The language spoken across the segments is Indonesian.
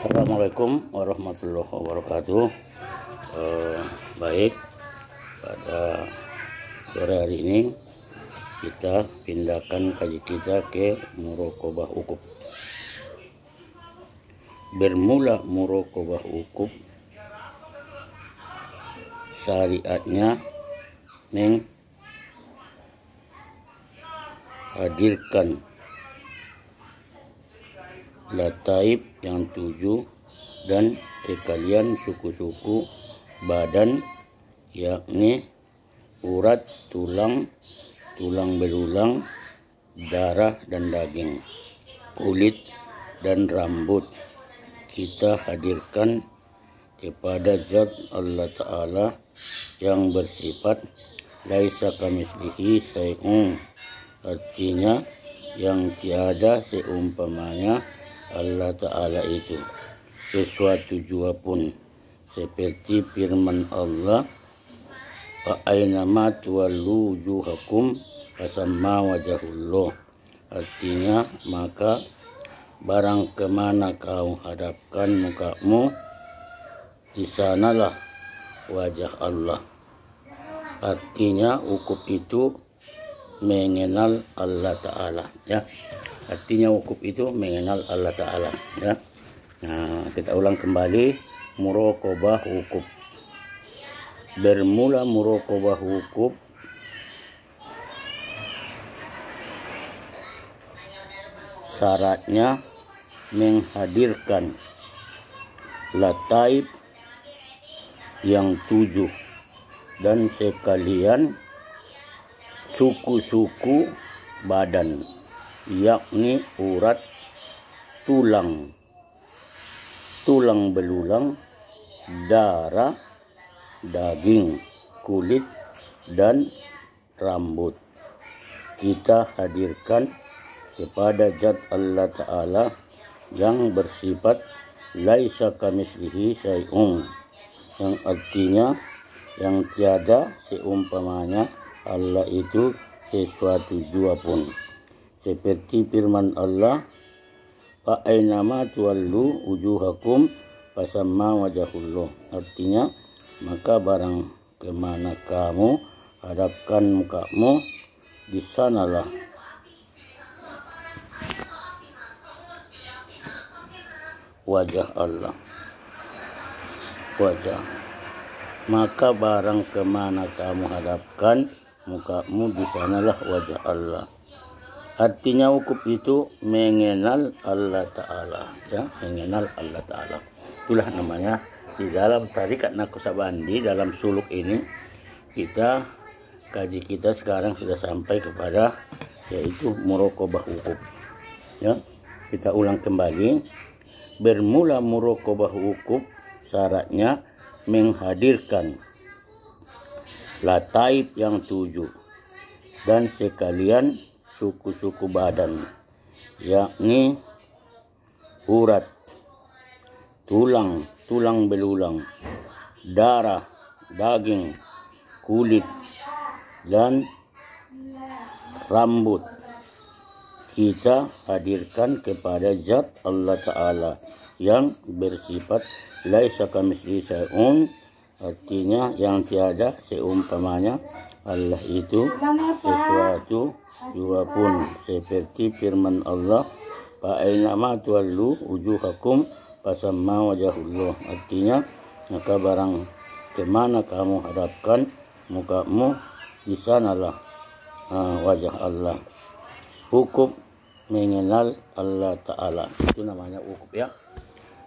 Assalamualaikum warahmatullahi wabarakatuh. Baik, pada sore hari ini kita pindahkan kaji kita ke muraqabah ukub. Bermula muraqabah ukub, syariatnya menghadirkan lataib yang 7 dan sekalian suku-suku badan, yakni urat, tulang, tulang belulang, darah dan daging, kulit dan rambut. Kita hadirkan kepada zat Allah Ta'ala yang bersifat laisa kamitslihi syai'un, artinya yang tiada seumpamanya Allah Ta'ala itu sesuatu jua pun, seperti firman Allah, fa ainama tuwallu wujuhakum fasamma wajhullah, artinya maka barang kemana kau hadapkan mukamu, di sanalah wajah Allah. Artinya ukub itu mengenal Allah Ta'ala, ya. Artinya ukub itu mengenal Allah Ta'ala, ya. Nah, kita ulang kembali muraqabah ukub. Bermula muraqabah ukub syaratnya menghadirkan lataib yang 7 dan sekalian suku-suku badan, yakni urat, tulang, tulang belulang, darah, daging, kulit, dan rambut. Kita hadirkan kepada zat Allah Ta'ala yang bersifat laisa kamitslihi syai'un, yang artinya yang tiada seumpamanya Allah itu sesuatu jua pun, seperti firman Allah, fa ainama tuwallu wujuhakum fasamma wajhullah, artinya maka barang kemana kamu hadapkan mukamu, di sanalah wajah Allah. Wajah, maka barang kemana kamu hadapkan mukamu, di sanalah wajah Allah. Artinya ukub itu mengenal Allah Ta'ala, ya, mengenal Allah Ta'ala. Itulah namanya di dalam tarikat Naqsyabandi, dalam suluk ini kita kaji kita sekarang sudah sampai kepada yaitu muraqabah ukub, ya. Kita ulang kembali. Bermula muraqabah ukub syaratnya menghadirkan lataib yang 7 dan sekalian suku-suku badan, yakni urat, tulang, tulang belulang, darah, daging, kulit, dan rambut. Kita hadirkan kepada zat Allah Ta'ala yang bersifat laisa kamitslihi syai'un, artinya yang tiada seumpamanya Allah itu sesuatu jua pun, seperti firman Allah, fa ainama tuwallu wujuhakum fasamma wajhullah, artinya maka barang kemana kamu hadapkan mukamu, di sanalah wajah Allah. Ukub mengenal Allah Ta'ala, itu namanya ukub, ya.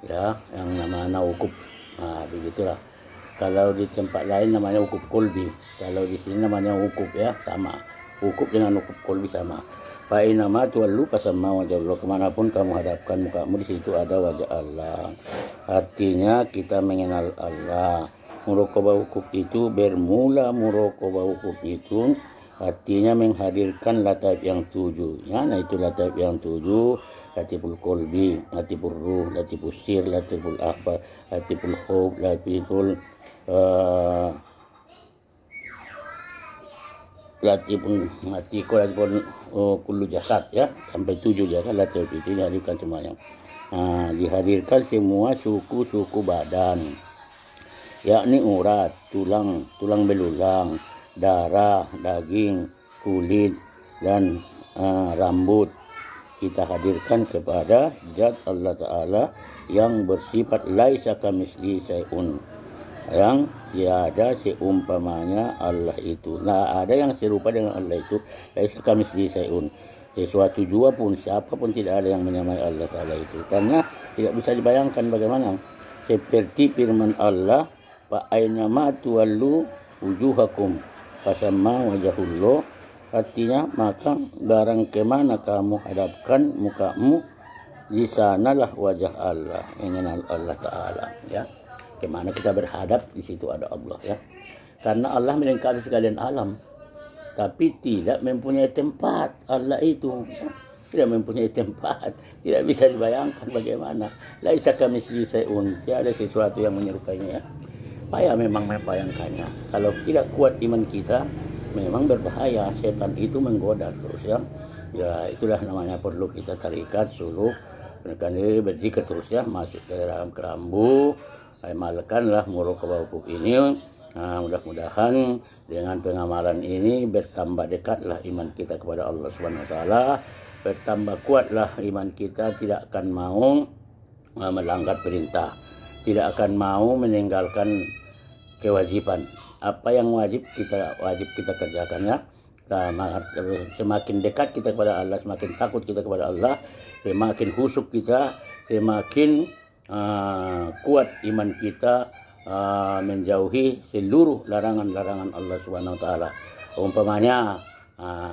Ya, yang namanya ukub. Nah, begitulah. Kalau di tempat lain namanya ukub kolbi, kalau di sini namanya ukub, ya, sama. Ukub dengan ukub kolbi sama. Fa inama tuwallu fasamma wajhullah, kemanapun kamu hadapkan mukamu, di situ ada wajah Allah. Artinya kita mengenal Allah. Muraqabah ukub itu bermula muraqabah ukub itu artinya menghadirkan lataib yang 7, ya. Nah, itu lataib yang 7, latiful kolbi, latiful ruh, latiful sir, latiful akhbar, latiful hub, latiful latifun latiful kullu jasad, ya, sampai 7 ya kan lataib itu dihadirkan semuanya. Dihadirkan semua suku-suku badan, yakni urat, tulang belulang, darah, daging, kulit, dan rambut. Kita hadirkan kepada zat Allah Ta'ala yang bersifat laisa kamitslihi syai'un, yang tiada seumpamanya Allah itu. Nah, ada yang serupa dengan Allah itu, laisa kamitslihi syai'un. Sesuatu jua pun, siapapun tidak ada yang menyamai Allah Ta'ala itu. Karena tidak bisa dibayangkan bagaimana. Seperti firman Allah, fa'ainama tuwallu wujuhakum fasamma wajahullah. Artinya, maka barang kemana kamu hadapkan mukamu, di sanalah wajah Allah, ingin Allah Ta'ala, ya. Kemana kita berhadap, di situ ada Allah, ya. Karena Allah melengkapi sekalian alam, tapi tidak mempunyai tempat. Allah itu, ya, tidak mempunyai tempat, tidak bisa dibayangkan bagaimana. Laisa kamitslihi syai'un, tiada sesuatu yang menyerupainya, ya. Payah memang membayangkannya. Kalau tidak kuat iman kita, memang berbahaya. Setan itu menggoda terus, ya. Ya, itulah namanya perlu kita tarikat, suluk, menekan diri, berzikir terus, ya. Masuk ke dalam kelambu, amalkanlah muraqabah hukuk ini. Mudah-mudahan dengan pengamalan ini bertambah dekatlah iman kita kepada Allah Subhanahu wa Ta'ala, bertambah kuatlah iman kita, tidak akan mau melanggar perintah, tidak akan mau meninggalkan kewajiban. Apa yang wajib kita kerjakan, ya. Semakin dekat kita kepada Allah, semakin takut kita kepada Allah, semakin khusyuk kita, semakin kuat iman kita, menjauhi seluruh larangan-larangan Allah Subhanahu wa Ta'ala. Umpamanya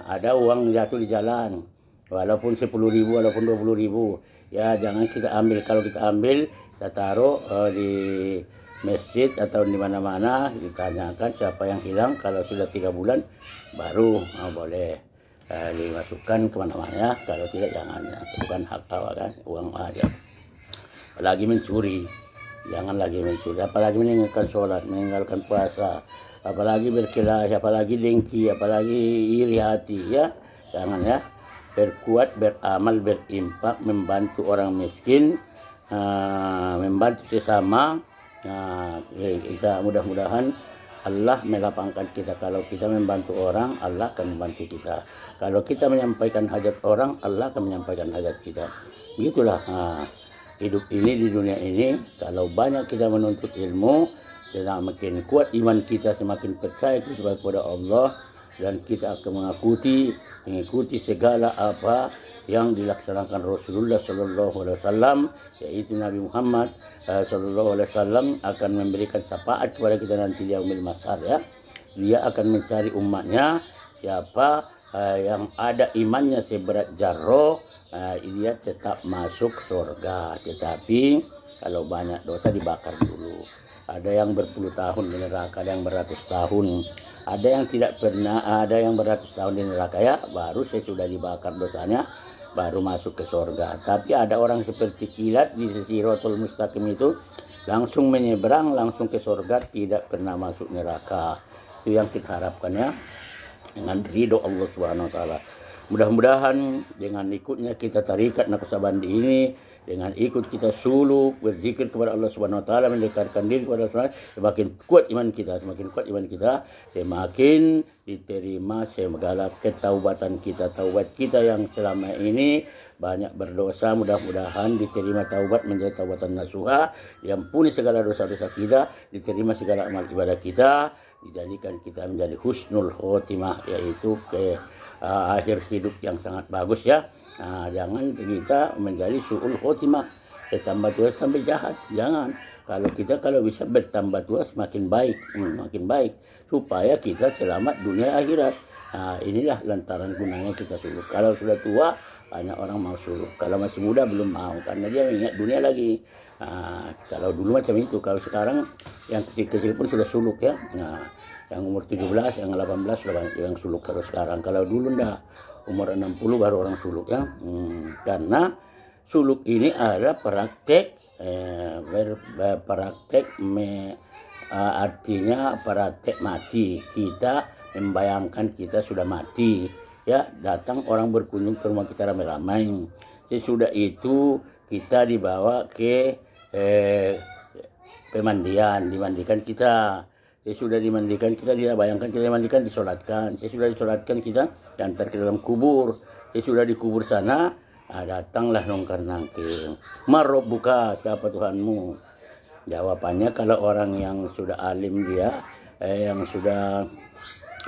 ada uang jatuh di jalan, walaupun 10.000 walaupun 20.000, ya jangan kita ambil. Kalau kita ambil, kita taruh di masjid atau di mana-mana, ditanyakan siapa yang hilang. Kalau sudah 3 bulan baru boleh dimasukkan kemana-mana. Kalau tidak, jangan, ya. Bukan hak awak, kan, uang aja. Apalagi mencuri, jangan lagi mencuri, apalagi meninggalkan sholat, meninggalkan puasa, apalagi berkelahi, apalagi dengki, apalagi iri hati, ya. Jangan, ya. Berkuat, beramal, berimpak, membantu orang miskin, membantu sesama. Kita mudah-mudahan Allah melapangkan kita. Kalau kita membantu orang, Allah akan membantu kita. Kalau kita menyampaikan hajat orang, Allah akan menyampaikan hajat kita. Begitulah hidup ini di dunia ini. Kalau banyak kita menuntut ilmu, semakin kuat iman kita, semakin percaya kita kepada Allah, dan kita akan mengikuti segala apa yang dilaksanakan Rasulullah Sallallahu Alaihi Wasallam, yaitu Nabi Muhammad Sallallahu Alaihi Wasallam akan memberikan syafaat kepada kita nanti di yaumil mahsyar, ya. Dia akan mencari umatnya, siapa yang ada imannya seberat jarroh, dia tetap masuk surga. Tetapi kalau banyak dosa dibakar dulu. Ada yang berpuluh tahun di neraka, ada yang beratus tahun, ada yang tidak pernah, ada yang beratus tahun di neraka, ya, baru sesudah dibakar dosanya baru masuk ke surga. Tapi ada orang seperti kilat di Siratul Mustaqim itu, langsung menyeberang langsung ke surga, tidak pernah masuk neraka. Itu yang kita harapkan, ya, dengan ridho Allah Subhanahu wa Ta'ala. Mudah-mudahan dengan ikutnya kita tarikat Naqsabandi ini, dengan ikut kita suluk, berzikir kepada Allah Subhanahu wa Ta'ala, mendekatkan diri kepada Allah, semakin kuat iman kita, semakin diterima segala ketaubatan kita, taubat kita yang selama ini banyak berdosa. Mudah-mudahan diterima taubat menjadi taubatan nasuha, diampuni segala dosa-dosa kita, diterima segala amal ibadah kita, dijadikan kita menjadi husnul khotimah, yaitu ke akhir hidup yang sangat bagus, ya. Jangan kita menjadi su'ul khotimah, bertambah tua sampai jahat. Jangan. Kalau bisa bertambah tua semakin baik, makin baik, supaya kita selamat dunia akhirat. Inilah lantaran gunanya kita suluk. Kalau sudah tua, banyak orang mau suluk. Kalau masih muda belum mau, karena dia mengingat dunia lagi. Kalau dulu macam itu. Kalau sekarang yang kecil-kecil pun sudah suluk, ya. Yang umur 17, yang 18 sudah banyak yang suluk kalau sekarang. Kalau dulu enggak, umur 60 baru orang suluk, ya. Karena suluk ini adalah praktek, artinya praktek mati. Kita membayangkan kita sudah mati, ya. Datang orang berkunjung ke rumah kita ramai-ramai. Sesudah itu kita dibawa ke pemandian, dimandikan kita. Sudah dimandikan kita, dia bayangkan kita dimandikan, disolatkan. Sudah disolatkan kita diantar ke dalam kubur. Sudah dikubur sana, datanglah nongkar nangking. Marobbuka, siapa Tuhanmu? Jawabannya kalau orang yang sudah alim dia, yang sudah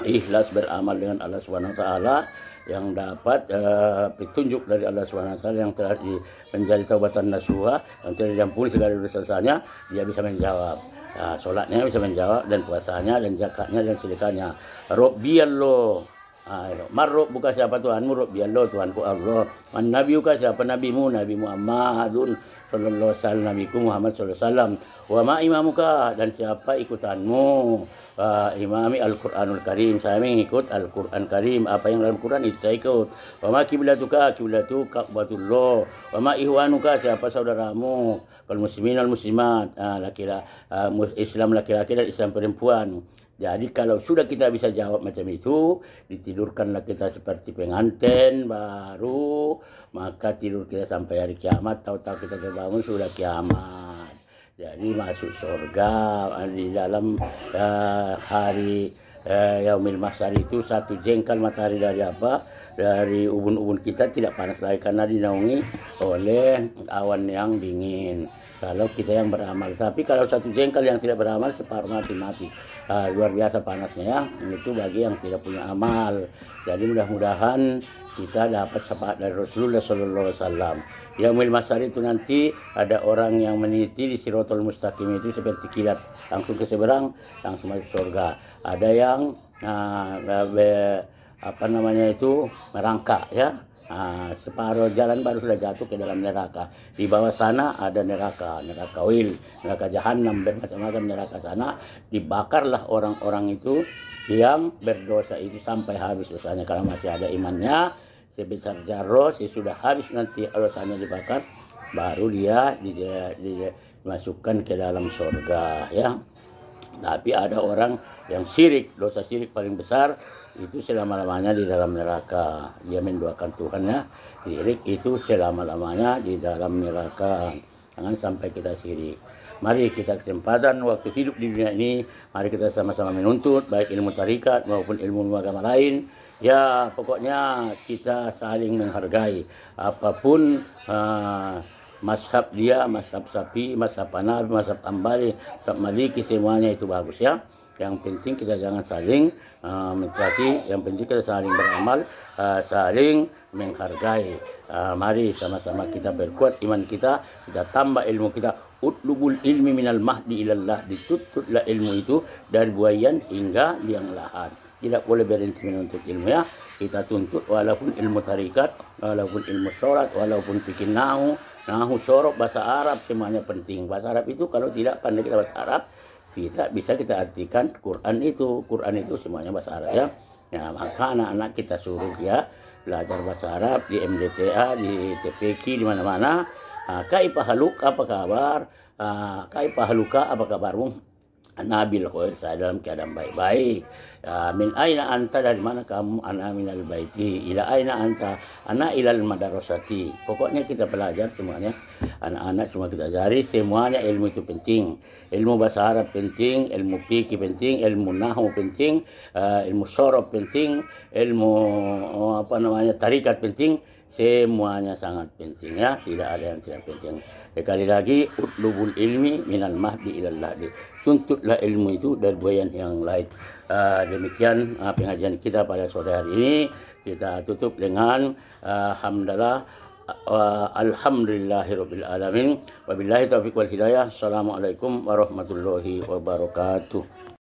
ikhlas beramal dengan Allah SWT, yang dapat petunjuk dari Allah SWT, yang telah menjadi taubatan nasuha, yang telah diampuni segala dosa-dosanya, dia bisa menjawab. Sholatnya bisa menjawab, dan puasanya, dan zakatnya, dan sedekahnya. Rabbiyallah. Marobbuka, siapa Tuhanmu? Rabbiyallah, Tuhanku Allah. Man nabiyuka, siapa nabimu? Nabi Muhammadun sallallahu alaihi wasallam, nabiku Muhammad sallallahu alaihi wasallam. Wa ma imamuka, dan siapa ikutanmu? Imami Al-Quranul Karim, saya mengikut Al-Quran Karim, apa yang dalam Quran itu saya ikut. Wa ma kiblatuka, kiblatu Ka'batullah. Wa ma ihwanuka, siapa saudaramu? Kal muslimin wal muslimat, Islam laki-laki dan Islam perempuan. Jadi kalau sudah kita bisa jawab macam itu, ditidurkanlah kita seperti pengantin baru, maka tidur kita sampai hari kiamat, tahu-tahu kita terbangun sudah kiamat. Jadi masuk surga di dalam hari Yaumil Mahsyar itu, 1 jengkal matahari dari apa? Dari ubun-ubun kita tidak panas lagi karena dinaungi oleh awan yang dingin. Kalau kita yang beramal, tapi kalau 1 jengkal yang tidak beramal, separuh mati. Luar biasa panasnya ya. Itu bagi yang tidak punya amal. Jadi mudah-mudahan kita dapat syafaat dari Rasulullah SAW. Yaumil Mahsyar itu nanti ada orang yang meniti di Siratal Mustaqim itu seperti kilat, langsung ke seberang, langsung masuk surga. Ada yang merangkak ya. Separuh jalan baru sudah jatuh ke dalam neraka. Di bawah sana ada neraka wil, neraka jahanam, bermacam-macam neraka sana. Dibakarlah orang-orang itu yang berdosa itu sampai habis dosanya. Kalau masih ada imannya sebesar jarro, sudah habis nanti dosanya dibakar, baru dia dimasukkan ke dalam surga ya. Tapi ada orang yang syirik, dosa syirik paling besar, itu selama-lamanya di dalam neraka. Dia menduakan Tuhannya, syirik itu selama-lamanya di dalam neraka. Jangan sampai kita syirik. Mari kita kesempatan waktu hidup di dunia ini, mari kita sama-sama menuntut baik ilmu tarikat maupun ilmu agama lain. Ya, pokoknya kita saling menghargai. Apapun mazhab dia, mazhab Syafi'i, mazhab Hanafi, mazhab Hambali, mazhab Maliki, semuanya itu bagus ya. Yang penting kita jangan saling mencaci, yang penting kita saling beramal, saling menghargai. Mari sama-sama kita berkuat iman kita tambah ilmu kita. Utlubul ilmi minal mahdi ilallah, dituntutlah ilmu itu dari buayan hingga liang lahat. Tidak boleh berhenti menuntut ilmu ya. Kita tuntut walaupun ilmu tarikat, walaupun ilmu sholat, walaupun bikin nahu, sorok, bahasa Arab, semuanya penting. Bahasa Arab itu kalau tidak pandai kita bahasa Arab, tidak bisa kita artikan Quran itu. Quran itu semuanya bahasa Arab ya. Nah, maka anak-anak kita suruh ya belajar bahasa Arab di MDTA, di TPQ, di mana-mana. Kaipahaluk, apa kabar? Kaipahaluka, apa kabarmu? Nabil khair, saya dalam keadaan baik-baik. Min aina anta, dari mana kamu? Ana minal baiti. Ila aina anta? Ana ilal madarasati. Pokoknya kita belajar semuanya. Anak-anak semua kita ajari, semuanya ilmu itu penting. Ilmu bahasa Arab penting, ilmu fikih penting, ilmu nahwu penting, ilmu syarab penting, ilmu tarikat penting. Semuanya sangat penting ya, tidak ada yang tidak penting. Sekali lagi, utlubul ilmi minal mahdi ilal lahdi. Tuntutlah ilmu itu dari buayan yang lain. Demikian pengajian kita pada sore hari ini. Kita tutup dengan alhamdulillahirabbil alamin. Wabillahi taufiq wal hidayah. Assalamualaikum warahmatullahi wabarakatuh.